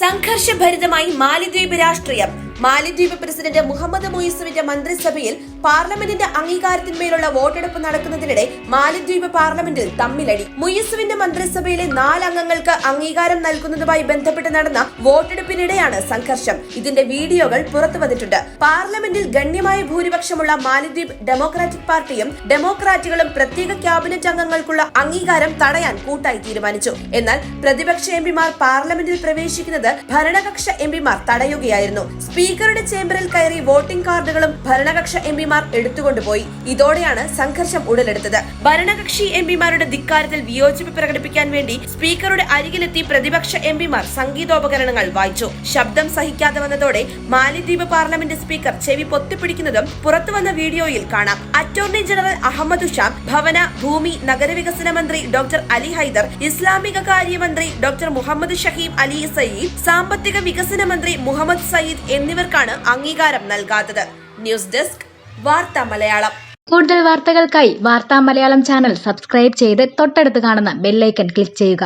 സംഘർഷഭരിതമായി മാലിദ്വീപ് രാഷ്ട്രീയം. മാലിദ്വീപ് പ്രസിഡന്റ് മുഹമ്മദ് മുയിസുവിന്റെ മന്ത്രിസഭയിൽ പാർലമെന്റിന്റെ അംഗീകാരത്തിന്മേലുള്ള വോട്ടെടുപ്പ് നടക്കുന്നതിനിടെ മാലിദ്വീപ് പാർലമെന്റിൽ തമ്മിലടി. മുയിസുവിന്റെ മന്ത്രിസഭയിലെ 4 അംഗങ്ങൾക്ക് അംഗീകാരം നൽകുന്നതുമായി ബന്ധപ്പെട്ട് നടന്ന വോട്ടെടുപ്പിനിടെയാണ് സംഘർഷം. ഇതിന്റെ വീഡിയോകൾ പുറത്തുവന്നിട്ടുണ്ട്. പാർലമെന്റിൽ ഗണ്യമായ ഭൂരിപക്ഷമുള്ള മാലിദ്വീപ് ഡെമോക്രാറ്റിക് പാർട്ടിയും ഡെമോക്രാറ്റുകളും പ്രത്യേക ക്യാബിനറ്റ് അംഗങ്ങൾക്കുള്ള അംഗീകാരം തടയാൻ കൂട്ടായി തീരുമാനിച്ചു. എന്നാൽ പ്രതിപക്ഷ എംപിമാർ പാർലമെന്റിൽ പ്രവേശിക്കുന്നത് ഭരണകക്ഷ എംപിമാർ തടയുകയായിരുന്നു. സ്പീക്കറുടെ ചേംബറിൽ കയറി വോട്ടിംഗ് കാർഡുകളും ഭരണകക്ഷ എംപിമാർ എടുത്തുകൊണ്ടുപോയി. ഇതോടെയാണ് സംഘർഷം ഉടലെടുത്തത്. ഭരണകക്ഷി എംപിമാരുടെ ധിക്കാരത്തിൽ വിയോജിപ്പ് പ്രകടിപ്പിക്കാൻ വേണ്ടി സ്പീക്കറുടെ അരികിലെത്തി പ്രതിപക്ഷ എംപിമാർ സംഗീതോപകരണങ്ങൾ വായിച്ചു. ശബ്ദം സഹിക്കാതെ വന്നതോടെ മാലിദ്വീപ് പാർലമെന്റ് സ്പീക്കർ ചെവി പൊത്തിപ്പിടിക്കുന്നതും പുറത്തുവന്ന വീഡിയോയിൽ കാണാം. അറ്റോർണി ജനറൽ അഹമ്മദ് ഷാം, ഭവന, ഭൂമി, നഗരവികസന മന്ത്രി ഡോക്ടർ അലി ഹൈദർ, ഇസ്ലാമിക കാര്യമന്ത്രി ഡോക്ടർ മുഹമ്മദ് ഷഹീം അലി സയീദ്, സാമ്പത്തിക വികസന മന്ത്രി മുഹമ്മദ് സയീദ് എന്നിവർക്കാണ് അംഗീകാരം നൽകാത്തത്. ന്യൂസ് ഡെസ്ക് വാർത്താ മലയാളം. കൂടുതൽ വാർത്തകൾക്കായി വാർത്താ മലയാളം ചാനൽ സബ്സ്ക്രൈബ് ചെയ്ത് തൊട്ടടുത്ത് കാണുന്ന ബെല്ലൈക്കൺ ക്ലിക്ക് ചെയ്യുക.